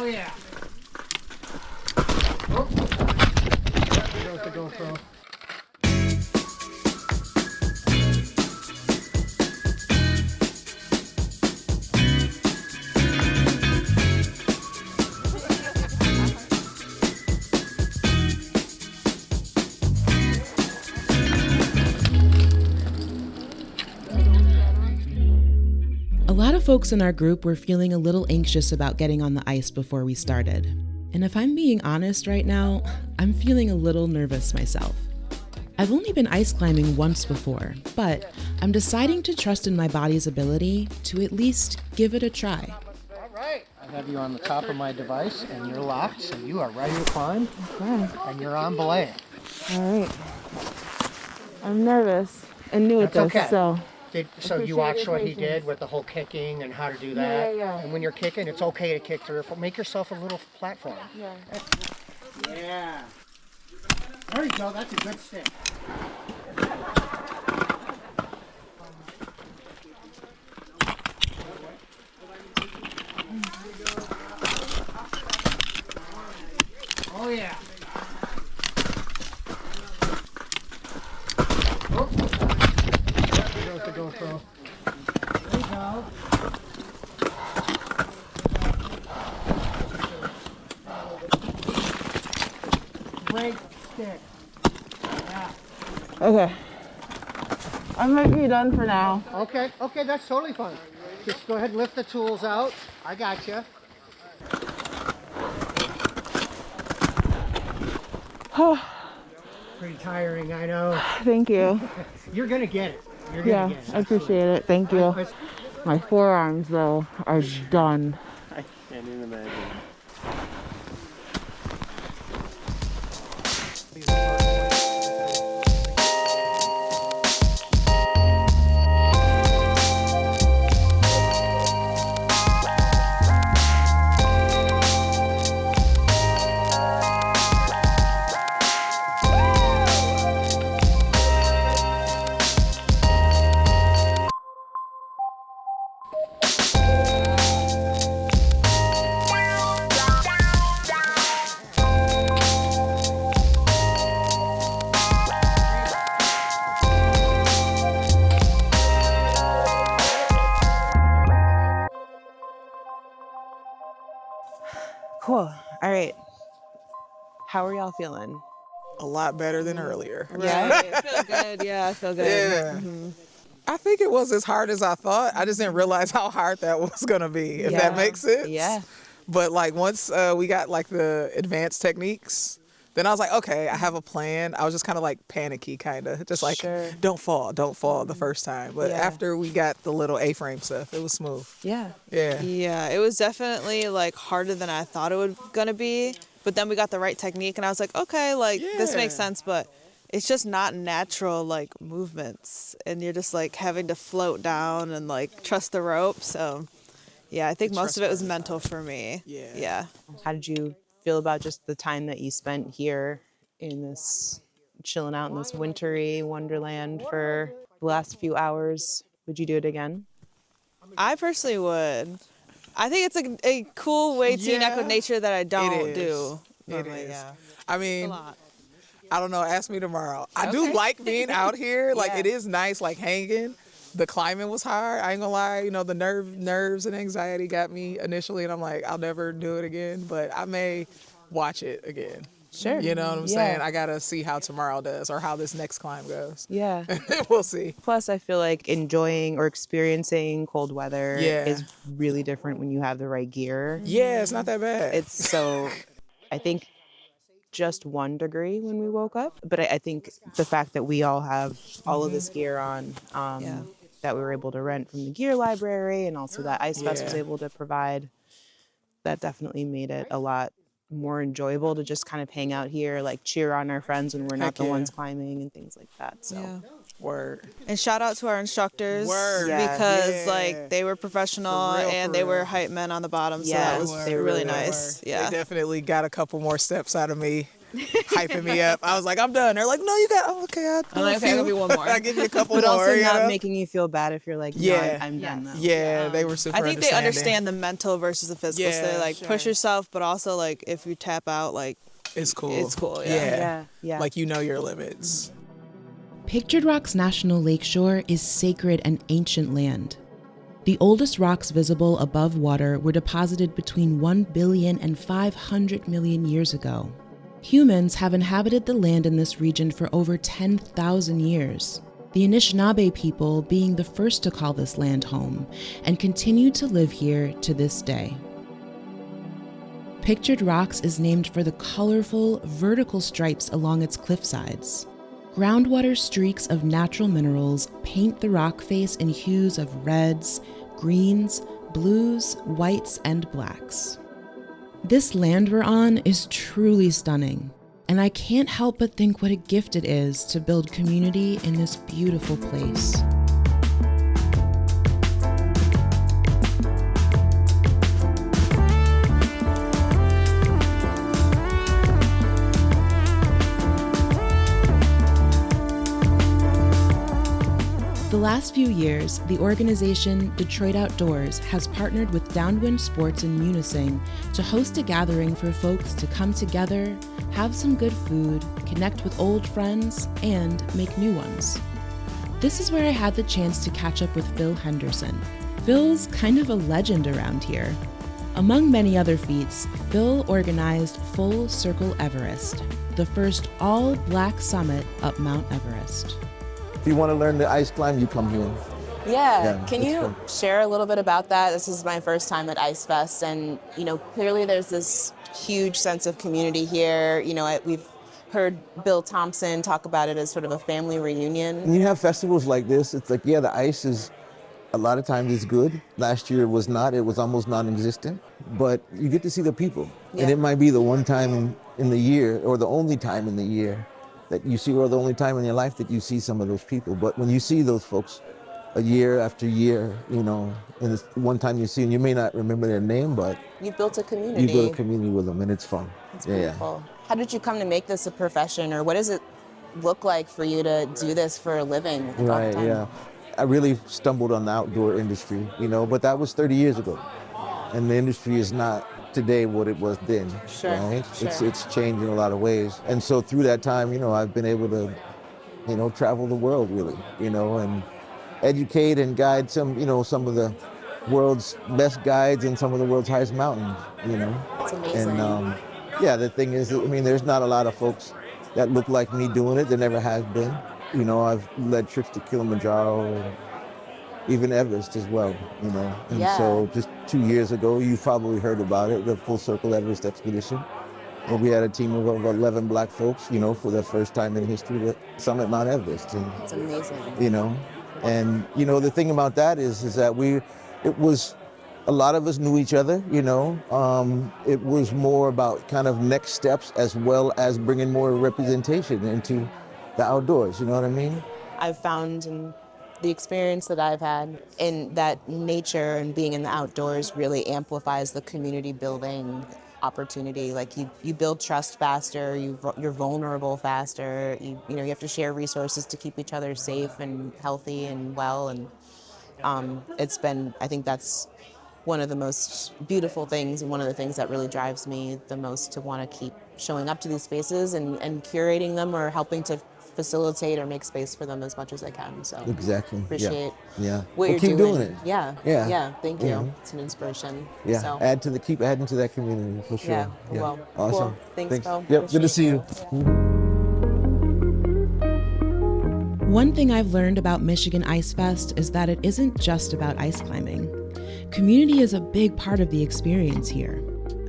Oh yeah. Oh. There's the GoPro. A lot of folks in our group were feeling a little anxious about getting on the ice before we started. And if I'm being honest right now, I'm feeling a little nervous myself. I've only been ice climbing once before, but I'm deciding to trust in my body's ability to at least give it a try. All right. I have you on the top of my device, and you're locked, so you are ready to climb. Okay. And you're on belay. All right. I'm nervous and new at That's this, okay. So you watched what he did with the whole kicking and how to do that? Yeah. And when you're kicking, it's okay to kick through. Make yourself a little platform. Yeah. Yeah. There you go. That's a good stick. Oh, yeah. Oh. There's the GoPro. There you go. Great stick. Yeah. Okay. I might be done for now. Okay, that's totally fine. Just go ahead and lift the tools out. I got you. Pretty tiring, I know. Thank you. You're gonna get it. You're Yeah, gonna get it. I appreciate it. Thank you. My forearms, though, are done. I can't even imagine. Cool. All right. How are y'all feeling? A lot better than earlier. Yeah, I feel good. Yeah, I feel good. Yeah. Mm-hmm. I think it was as hard as I thought. I just didn't realize how hard that was going to be, if that makes sense. Yeah. But like once we got like the advanced techniques, then I was like, okay, I have a plan. I was just kind of like panicky, kind of just like, don't fall the first time. But after we got the little A-frame stuff, it was smooth. Yeah. Yeah. Yeah, it was definitely like harder than I thought it was gonna be. But then we got the right technique and I was like, okay, like this makes sense, but it's just not natural like movements. And you're just like having to float down and like trust the rope. So yeah, I think most of it was mental for me. Yeah. How did you feel about just the time that you spent here in this, chilling out in this wintry wonderland for the last few hours? Would you do it again? I personally would. I think it's a cool way to connect with nature that I don't do. It is. Yeah. I mean, a lot. I don't know. Ask me tomorrow. I do like being out here. Like it is nice, like hanging. The climbing was hard. I ain't gonna lie. You know, the nerves and anxiety got me initially, and I'm like, I'll never do it again. But I may watch it again. Sure. You know what I'm saying? I gotta see how tomorrow does or how this next climb goes. Yeah. We'll see. Plus, I feel like enjoying or experiencing cold weather is really different when you have the right gear. Yeah, it's not that bad. It's so, I think just 1 degree when we woke up. But I think the fact that we all have all of this gear on, that we were able to rent from the gear library and also that Ice Fest was able to provide, that definitely made it a lot more enjoyable to just kind of hang out here, like cheer on our friends when we're not the ones climbing and things like that. So Word. And shout out to our instructors because like they were professional and they were hype men on the bottom. So that was really nice. Yeah. They definitely got a couple more steps out of me hyping me up. I was like, I'm done. They're like, no, you got, okay, I'm like, okay, I'll give you one more. I'll give you a couple But more. also you not know? making you feel bad if you're like, no, Yeah. I'm done now. Yeah, they were super I think they understanding. understand the mental versus the physical. So they Yeah, like push yourself, but also like if you tap out, like It's cool. it's cool. Yeah. Yeah. Like, you know your limits. Pictured Rocks National Lakeshore is sacred and ancient land. The oldest rocks visible above water were deposited between 1 billion and 500 million years ago. Humans have inhabited the land in this region for over 10,000 years, the Anishinaabe people being the first to call this land home and continue to live here to this day. Pictured Rocks is named for the colorful, vertical stripes along its cliff sides. Groundwater streaks of natural minerals paint the rock face in hues of reds, greens, blues, whites, and blacks. This land we're on is truly stunning, and I can't help but think what a gift it is to build community in this beautiful place. The last few years, the organization Detroit Outdoors has partnered with Downwind Sports in Munising to host a gathering for folks to come together, have some good food, connect with old friends, and make new ones. This is where I had the chance to catch up with Phil Henderson. Phil's kind of a legend around here. Among many other feats, Phil organized Full Circle Everest, the first all-black summit up Mount Everest. If you want to learn the ice climb, you come here. Yeah. Can it's you fun. share a little bit about that? This is my first time at Ice Fest, and clearly there's this huge sense of community here. We've heard Bill Thompson talk about it as sort of a family reunion. When you have festivals like this, it's like, yeah, the ice is, a lot of times it's good. Last year it was not, it was almost non-existent. But you get to see the people. Yeah. And it might be the one time in the year, or the only time in the year that you see, or the only time in your life that you see some of those people. But when you see those folks a year after year, and it's one time you see them, you may not remember their name, but You've built a community. you build a community with them, and it's fun. It's beautiful. How did you come to make this a profession, or what does it look like for you to do this for a living? all the Right, time? yeah. I really stumbled on the outdoor industry, but that was 30 years ago. And the industry is not today what it was then, Sure, right? sure. It's changed in a lot of ways. And so through that time, I've been able to, travel the world really, and educate and guide some of the world's best guides and some of the world's highest mountains, It's amazing. And the thing is, there's not a lot of folks that look like me doing it. There never has been. I've led trips to Kilimanjaro, and even Everest as well, And Yeah. so just 2 years ago, you probably heard about it, the Full Circle Everest expedition, where we had a team of over 11 black folks, for the first time in history to summit Mount Everest. And, It's amazing. And the thing about that is that it was, a lot of us knew each other, it was more about kind of next steps as well as bringing more representation into the outdoors, you know what I mean? I've found in the experience that I've had in that nature and being in the outdoors really amplifies the community building opportunity. Like you build trust faster, you're vulnerable faster, you have to share resources to keep each other safe and healthy and well. And I think that's one of the most beautiful things, and one of the things that really drives me the most to want to keep showing up to these spaces and curating them, or helping to facilitate or make space for them as much as I can. So Exactly. appreciate Yeah. what Well, you're keep doing. doing it. Yeah. Yeah. Yeah. Thank you. Yeah. It's an inspiration. Yeah. So, Keep adding to that community for sure. Yeah. Well, cool. Awesome. Thanks, Phil. Yep. Good to Appreciate see you. One thing I've learned about Michigan Ice Fest is that it isn't just about ice climbing. Community is a big part of the experience here.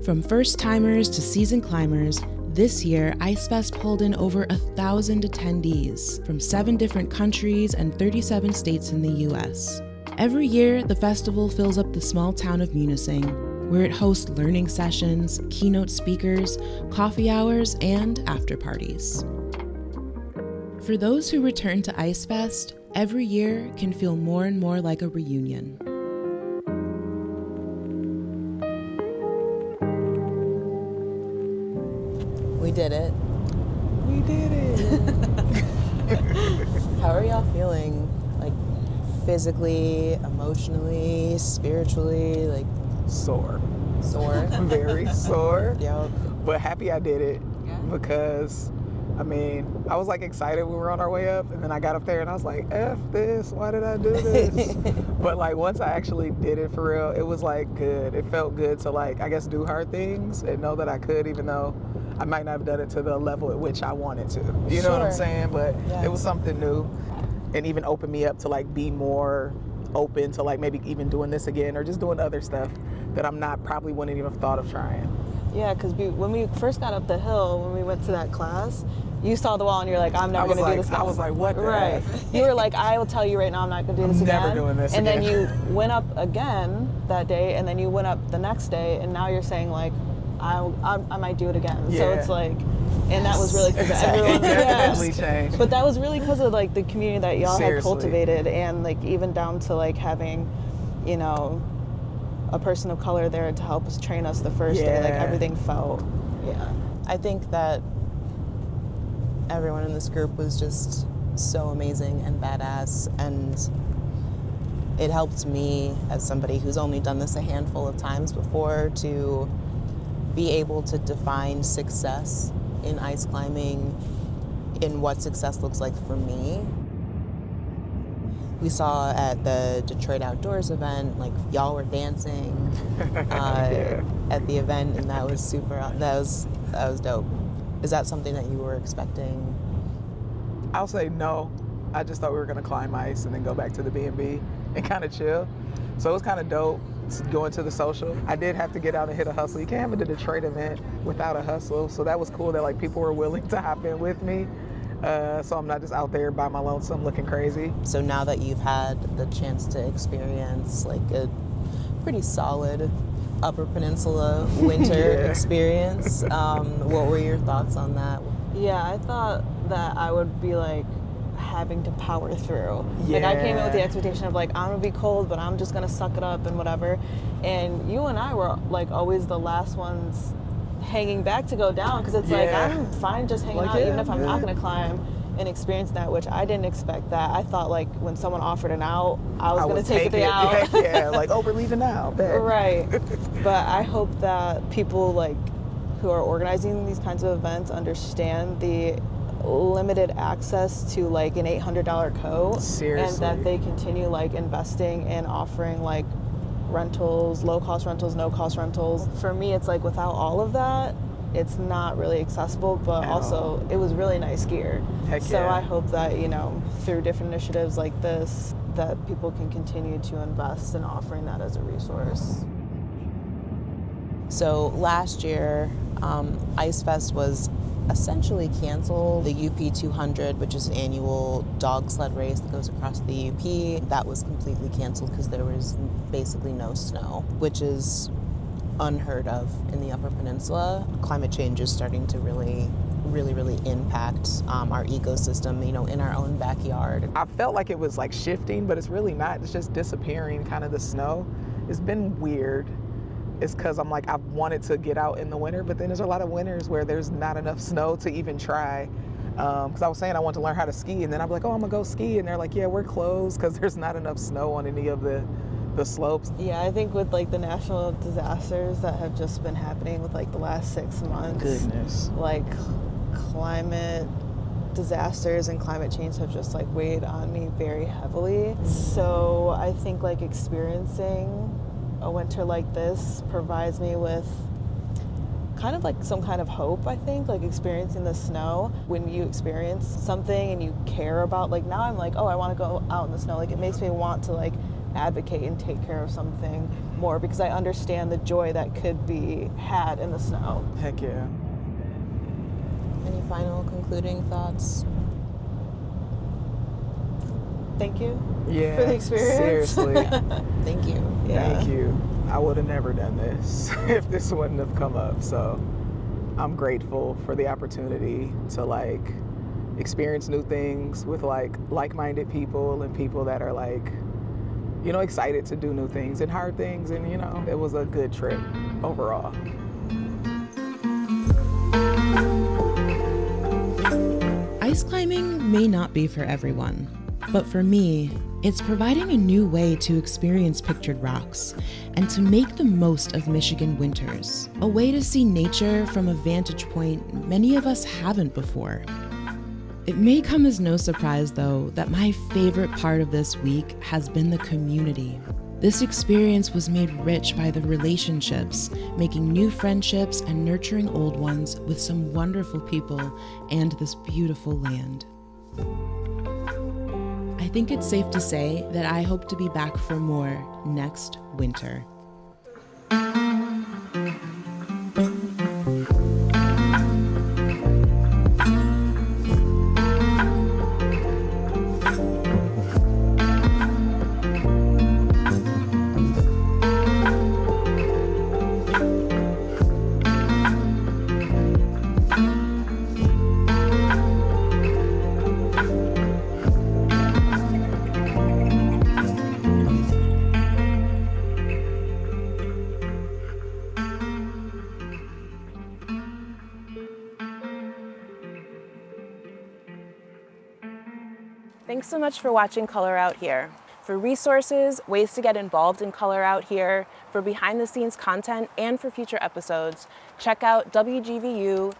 From first-timers to seasoned climbers, this year, Ice Fest pulled in over 1,000 attendees from 7 different countries and 37 states in the U.S. Every year, the festival fills up the small town of Munising, where it hosts learning sessions, keynote speakers, coffee hours, and after parties. For those who return to Ice Fest, every year can feel more and more like a reunion. We did it. We did it. How are y'all feeling? Like physically, emotionally, spiritually, like Sore. sore? Very sore. Yep. But happy I did it because, I mean, I was like excited when we were on our way up, and then I got up there and I was like, F this, why did I do this? But like once I actually did it for real, it was like good. It felt good to like, I guess, do hard things and know that I could, even though I might not have done it to the level at which I wanted to. You know what I'm saying? But it was something new, and even opened me up to like be more open to like maybe even doing this again or just doing other stuff that I'm not probably wouldn't even have thought of trying. Yeah, because when we first got up the hill, when we went to that class, you saw the wall and you're like, I'm never going to do this again. I was like, what the Right. F? You were like, I will tell you right now, I'm not going to do this again. Never doing this and again. then you went up again that day, and then you went up the next day, and now you're saying like, I might do it again. Yeah. So it's like, and that was really because everyone definitely changed. But that was really because of like the community that y'all had Seriously. cultivated, and like even down to like having, you know, a person of color there to help us train us the first day. Like everything felt, I think that everyone in this group was just so amazing and badass, and it helped me as somebody who's only done this a handful of times before to be able to define success in ice climbing, in what success looks like for me. We saw at the Detroit Outdoors event, like y'all were dancing at the event, and that was that was dope. Is that something that you were expecting? I'll say no. I just thought we were gonna climb ice and then go back to the B&B and kind of chill. So it was kind of dope going to the social. I did have to get out and hit a hustle. You can't have a Detroit event without a hustle. So that was cool that like people were willing to hop in with me. So I'm not just out there by my lonesome looking crazy. So now that you've had the chance to experience like a pretty solid Upper Peninsula winter experience, what were your thoughts on that? Yeah, I thought that I would be like having to power through. Like I came in with the expectation of like, I'm gonna be cold, but I'm just gonna suck it up and whatever. And you and I were like always the last ones hanging back to go down, because it's like, I'm fine just hanging out even if I'm not gonna climb and experience that, which I didn't expect that. I thought like when someone offered an out, I was gonna take the out. Like, oh, we're leaving now. Bet. Right. But I hope that people like who are organizing these kinds of events understand the limited access to like an $800 coat. Seriously. And that they continue like investing and offering like rentals, low cost rentals, no cost rentals. For me, it's like without all of that, it's not really accessible, but also it was really nice gear. So I hope that, you know, through different initiatives like this, that people can continue to invest in offering that as a resource. So last year, Ice Fest was essentially canceled. The UP 200, which is an annual dog sled race that goes across the UP, that was completely canceled because there was basically no snow, which is unheard of in the Upper Peninsula. Climate change is starting to really impact our ecosystem, you know, in our own backyard. I felt like it was like shifting, but it's really not. It's just disappearing, kind of the snow. It's been weird. It's because I'm like, I've wanted to get out in the winter, but then there's a lot of winters where there's not enough snow to even try. Because I was saying I want to learn how to ski, and then I'm like, oh, I'm gonna go ski, and they're like, yeah, we're closed because there's not enough snow on any of the slopes. Yeah, I think with like the natural disasters that have just been happening with like the last 6 months. Goodness. Like climate disasters and climate change have just like weighed on me very heavily. So I think like experiencing a winter like this provides me with kind of like some kind of hope, I think, like experiencing the snow. When you experience something and you care about, like now I'm like, oh, I want to go out in the snow. Like it makes me want to like advocate and take care of something more because I understand the joy that could be had in the snow. Heck yeah. Any final concluding thoughts? Thank you for the experience. Seriously. Thank you. Thank you. I would have never done this if this wouldn't have come up. So I'm grateful for the opportunity to like experience new things with like-minded people and people that are like, you know, excited to do new things and hard things. And, you know, it was a good trip overall. Ice climbing may not be for everyone, but for me, it's providing a new way to experience pictured rocks and to make the most of Michigan winters, a way to see nature from a vantage point many of us haven't before. It may come as no surprise, though, that my favorite part of this week has been the community. This experience was made rich by the relationships, making new friendships and nurturing old ones with some wonderful people and this beautiful land. I think it's safe to say that I hope to be back for more next winter. Thanks so much for watching Color Out Here. For resources, ways to get involved in Color Out Here, for behind-the-scenes content, and for future episodes, check out wgvu.org/COH.